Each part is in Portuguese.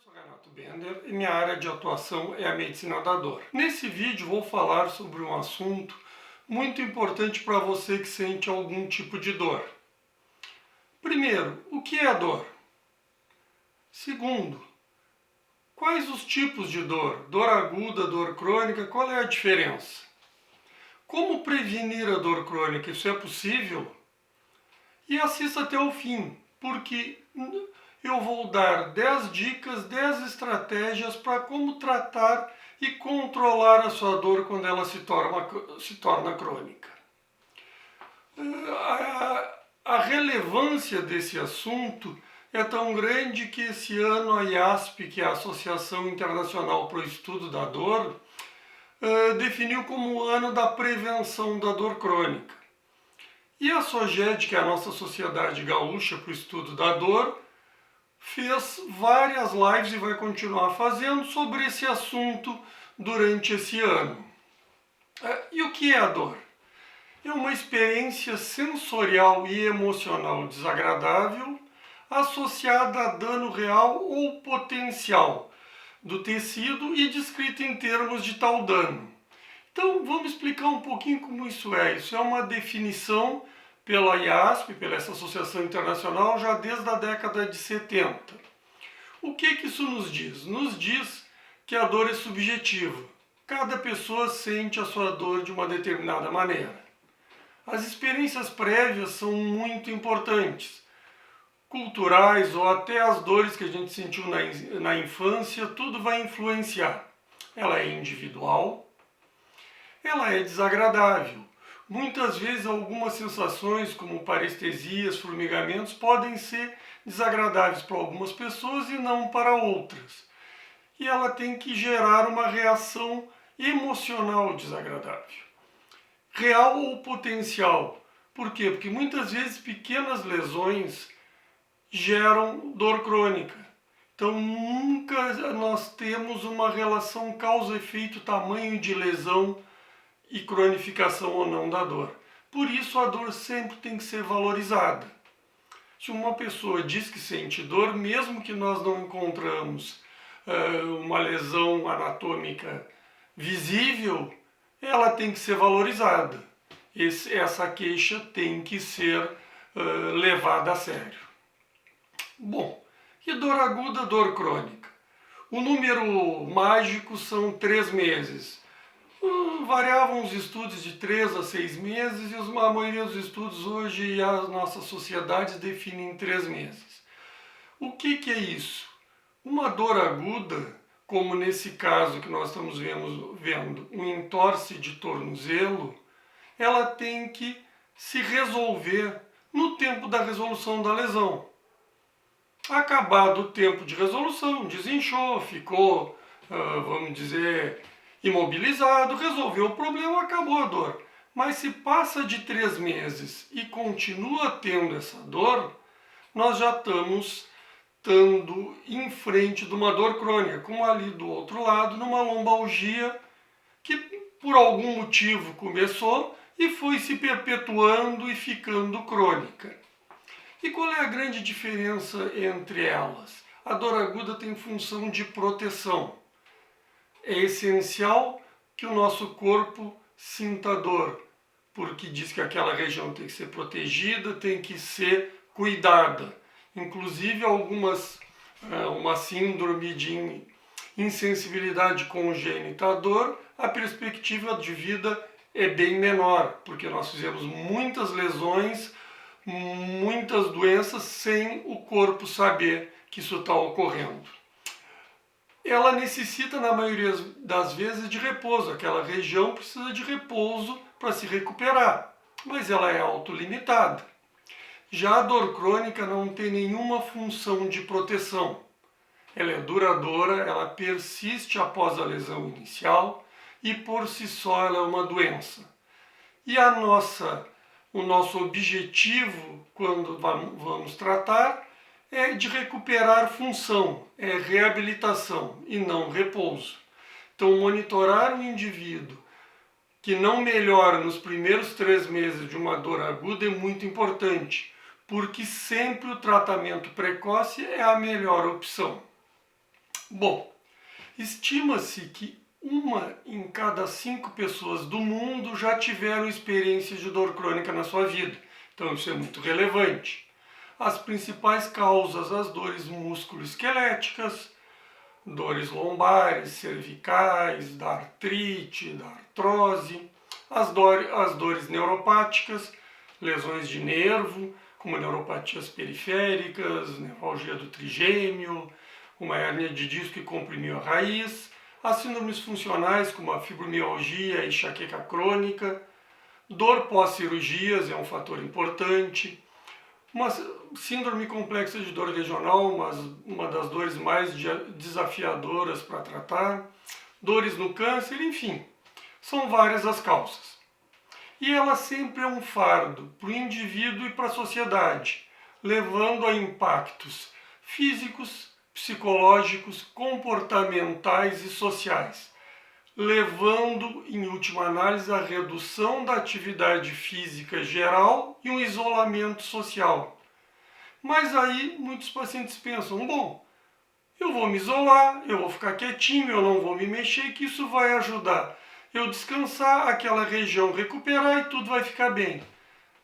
sou Renato Bender e minha área de atuação é a medicina da dor. Nesse vídeo vou falar sobre um assunto muito importante para você que sente algum tipo de dor. Primeiro, o que é a dor? Segundo, quais os tipos de dor? Dor aguda, dor crônica, qual é a diferença? Como prevenir a dor crônica? Isso é possível? E assista até o fim, porque eu vou dar 10 dicas, 10 estratégias para como tratar e controlar a sua dor quando ela se torna crônica. A relevância desse assunto é tão grande que esse ano a IASP, que é a Associação Internacional para o Estudo da Dor, definiu como o ano da prevenção da dor crônica. E a SOGED, que é a nossa Sociedade Gaúcha para o Estudo da Dor, fez várias lives e vai continuar fazendo sobre esse assunto durante esse ano. E o que é a dor? É uma experiência sensorial e emocional desagradável associada a dano real ou potencial do tecido e descrita em termos de tal dano. Então vamos explicar um pouquinho como isso é. Isso é uma definição pela IASP, pela essa Associação Internacional, já desde a década de 70. O que isso nos diz? Nos diz que a dor é subjetiva. Cada pessoa sente a sua dor de uma determinada maneira. As experiências prévias são muito importantes. Culturais ou até as dores que a gente sentiu na infância, tudo vai influenciar. Ela é individual, ela é desagradável. Muitas vezes algumas sensações como parestesias, formigamentos podem ser desagradáveis para algumas pessoas e não para outras. E ela tem que gerar uma reação emocional desagradável. Real ou potencial. Por quê? Porque muitas vezes pequenas lesões geram dor crônica. Então nunca nós temos uma relação causa-efeito, tamanho de lesão e cronificação ou não da dor. Por isso a dor sempre tem que ser valorizada. Se uma pessoa diz que sente dor, mesmo que nós não encontramos uma lesão anatômica visível, ela tem que ser valorizada. Essa queixa tem que ser levada a sério. Bom, e dor aguda, dor crônica? O número mágico são 3 meses. Variavam os estudos de 3 a 6 meses e a maioria dos estudos hoje e as nossas sociedades definem 3 meses. O que é isso? Uma dor aguda, como nesse caso que nós estamos vendo, um entorse de tornozelo, ela tem que se resolver no tempo da resolução da lesão. Acabado o tempo de resolução, desinchou, ficou, vamos dizer, imobilizado, resolveu o problema, acabou a dor. Mas se passa de 3 meses e continua tendo essa dor, nós já estamos estando em frente de uma dor crônica, como ali do outro lado, numa lombalgia que por algum motivo começou e foi se perpetuando e ficando crônica. E qual é a grande diferença entre elas? A dor aguda tem função de proteção. É essencial que o nosso corpo sinta dor, porque diz que aquela região tem que ser protegida, tem que ser cuidada. Inclusive uma síndrome de insensibilidade congênita à dor, a perspectiva de vida é bem menor, porque nós fizemos muitas lesões, muitas doenças sem o corpo saber que isso está ocorrendo. Ela necessita, na maioria das vezes, de repouso. Aquela região precisa de repouso para se recuperar, mas ela é autolimitada. Já a dor crônica não tem nenhuma função de proteção. Ela é duradoura, ela persiste após a lesão inicial e por si só ela é uma doença. E o nosso objetivo, quando vamos tratar, é de recuperar função, é reabilitação e não repouso. Então, monitorar o indivíduo que não melhora nos primeiros 3 meses de uma dor aguda é muito importante, porque sempre o tratamento precoce é a melhor opção. Bom, estima-se que 1 em cada 5 pessoas do mundo já tiveram experiência de dor crônica na sua vida. Então isso é muito relevante. As principais causas, as dores musculoesqueléticas, dores lombares, cervicais, da artrite, da artrose, as dores neuropáticas, lesões de nervo, como neuropatias periféricas, nevralgia do trigêmeo, uma hérnia de disco que comprimiu a raiz, as síndromes funcionais, como a fibromialgia e enxaqueca crônica, dor pós-cirurgias é um fator importante, uma síndrome complexa de dor regional, uma das dores mais desafiadoras para tratar, dores no câncer, enfim, são várias as causas. E ela sempre é um fardo para o indivíduo e para a sociedade, levando a impactos físicos, psicológicos, comportamentais e sociais, levando, em última análise, à redução da atividade física geral e um isolamento social. Mas aí muitos pacientes pensam, bom, eu vou me isolar, eu vou ficar quietinho, eu não vou me mexer, que isso vai ajudar eu descansar, aquela região recuperar e tudo vai ficar bem.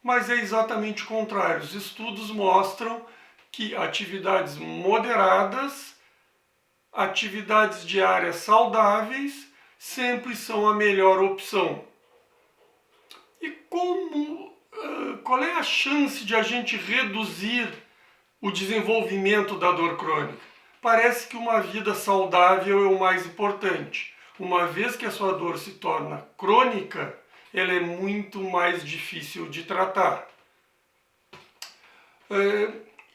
Mas é exatamente o contrário. Os estudos mostram que atividades moderadas, atividades diárias saudáveis, sempre são a melhor opção. E qual é a chance de a gente reduzir o desenvolvimento da dor crônica? Parece que uma vida saudável é o mais importante. Uma vez que a sua dor se torna crônica, ela é muito mais difícil de tratar.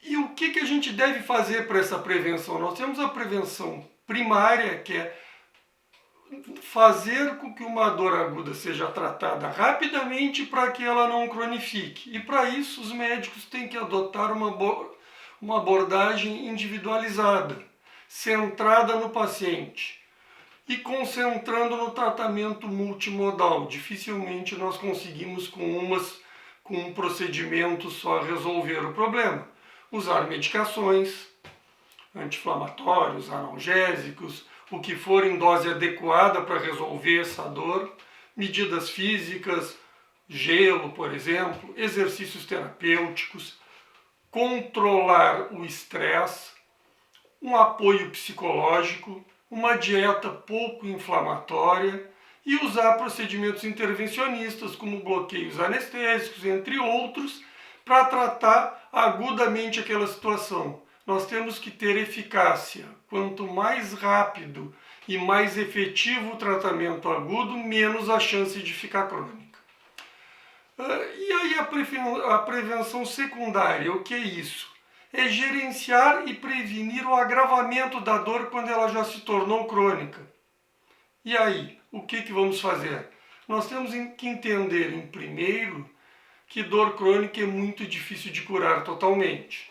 E o que a gente deve fazer para essa prevenção? Nós temos a prevenção primária, que é fazer com que uma dor aguda seja tratada rapidamente para que ela não cronifique. E para isso os médicos têm que adotar uma abordagem individualizada, centrada no paciente e concentrando no tratamento multimodal. Dificilmente nós conseguimos com um procedimento só resolver o problema. Usar medicações, anti-inflamatórios, analgésicos, o que for em dose adequada para resolver essa dor, medidas físicas, gelo, por exemplo, exercícios terapêuticos, controlar o estresse, um apoio psicológico, uma dieta pouco inflamatória e usar procedimentos intervencionistas como bloqueios anestésicos, entre outros, para tratar agudamente aquela situação. Nós temos que ter eficácia. Quanto mais rápido e mais efetivo o tratamento agudo, menos a chance de ficar crônica. E aí a prevenção secundária, o que é isso? É gerenciar e prevenir o agravamento da dor quando ela já se tornou crônica. E aí, o que vamos fazer? Nós temos que entender, em primeiro, que dor crônica é muito difícil de curar totalmente.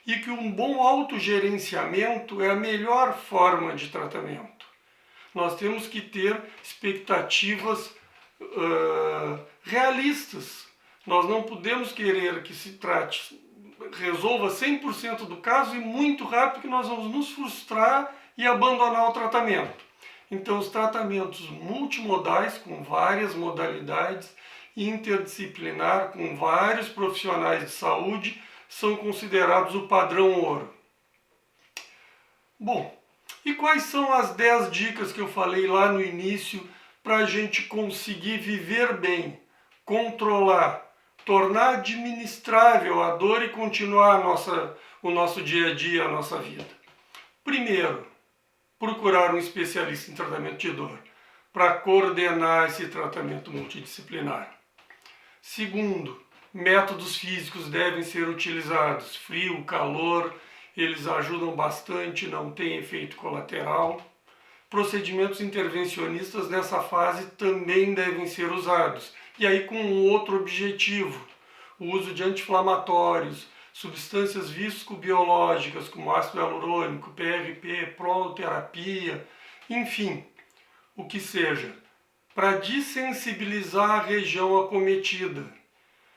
E que um bom autogerenciamento é a melhor forma de tratamento. Nós temos que ter expectativas realistas. Nós não podemos querer que se resolva 100% do caso e muito rápido, que nós vamos nos frustrar e abandonar o tratamento. Então, os tratamentos multimodais, com várias modalidades, interdisciplinar, com vários profissionais de saúde, são considerados o padrão ouro. Bom, e quais são as 10 dicas que eu falei lá no início para a gente conseguir viver bem, controlar, tornar administrável a dor e continuar o nosso dia a dia, a nossa vida? Primeiro, procurar um especialista em tratamento de dor para coordenar esse tratamento multidisciplinar. Segundo, métodos físicos devem ser utilizados. Frio, calor, eles ajudam bastante, não tem efeito colateral. Procedimentos intervencionistas nessa fase também devem ser usados. E aí com um outro objetivo, o uso de anti-inflamatórios, substâncias viscobiológicas como ácido hialurônico, PRP, proloterapia, enfim, o que seja, para dessensibilizar a região acometida,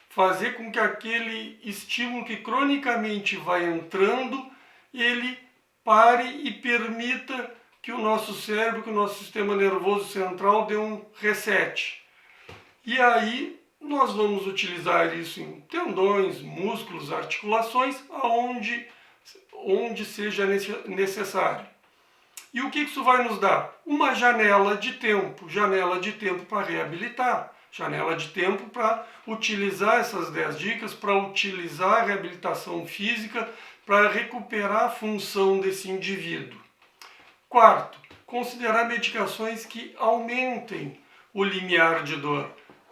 fazer com que aquele estímulo que cronicamente vai entrando, ele pare e permita que o nosso cérebro, que o nosso sistema nervoso central dê um reset. E aí nós vamos utilizar isso em tendões, músculos, articulações, onde seja necessário. E o que isso vai nos dar? Uma janela de tempo para reabilitar, janela de tempo para utilizar essas 10 dicas, para utilizar a reabilitação física, para recuperar a função desse indivíduo. Quarto, considerar medicações que aumentem o limiar de dor.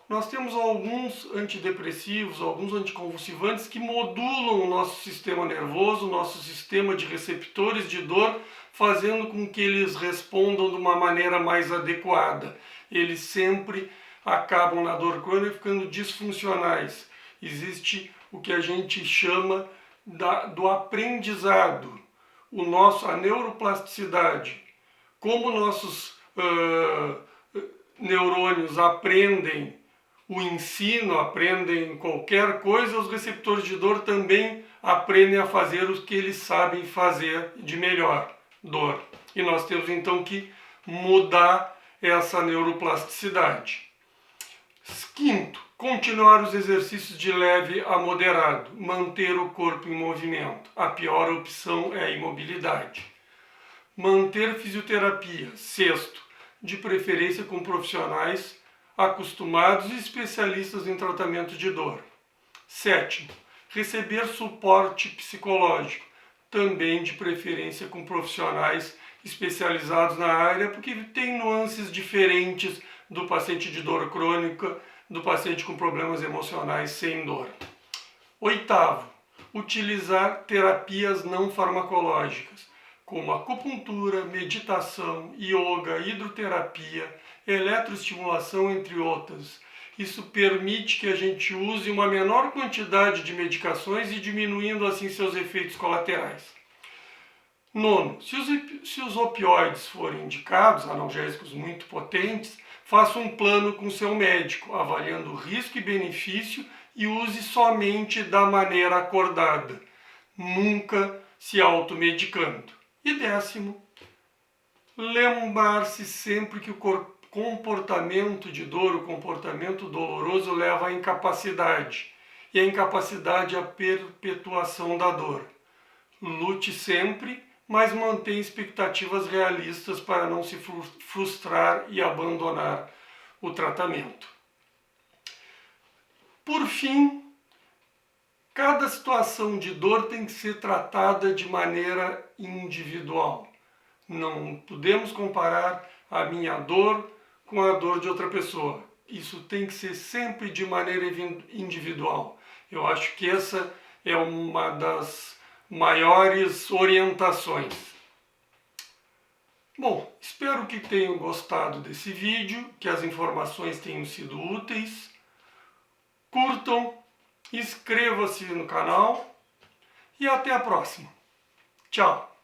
Nós temos alguns antidepressivos, alguns anticonvulsivantes que modulam o nosso sistema nervoso, o nosso sistema de receptores de dor, fazendo com que eles respondam de uma maneira mais adequada. Eles sempre acabam na dor crônica ficando disfuncionais. Existe o que a gente chama do aprendizado, a neuroplasticidade. Como nossos neurônios aprendem o ensino, aprendem qualquer coisa, os receptores de dor também aprendem a fazer o que eles sabem fazer de melhor, dor. E nós temos então que mudar essa neuroplasticidade. Quinto, continuar os exercícios de leve a moderado, manter o corpo em movimento. A pior opção é a imobilidade. Manter fisioterapia. Sexto, de preferência com profissionais acostumados e especialistas em tratamento de dor. Sétimo, receber suporte psicológico, também de preferência com profissionais especializados na área, porque tem nuances diferentes do paciente de dor crônica, do paciente com problemas emocionais sem dor. Oitavo, utilizar terapias não farmacológicas, como acupuntura, meditação, yoga, hidroterapia, eletroestimulação, entre outras. Isso permite que a gente use uma menor quantidade de medicações e diminuindo assim seus efeitos colaterais. Nono, se os opioides forem indicados, analgésicos muito potentes, faça um plano com seu médico, avaliando risco e benefício e use somente da maneira acordada, nunca se automedicando. E décimo, lembrar-se sempre que o comportamento de dor, o comportamento doloroso leva à incapacidade, e a incapacidade é a perpetuação da dor. Lute sempre, mas mantenha expectativas realistas para não se frustrar e abandonar o tratamento. Por fim, cada situação de dor tem que ser tratada de maneira individual. Não podemos comparar a minha dor com a dor de outra pessoa. Isso tem que ser sempre de maneira individual. Eu acho que essa é uma das maiores orientações. Bom, espero que tenham gostado desse vídeo, que as informações tenham sido úteis. Curtam, inscreva-se no canal e até a próxima. Tchau!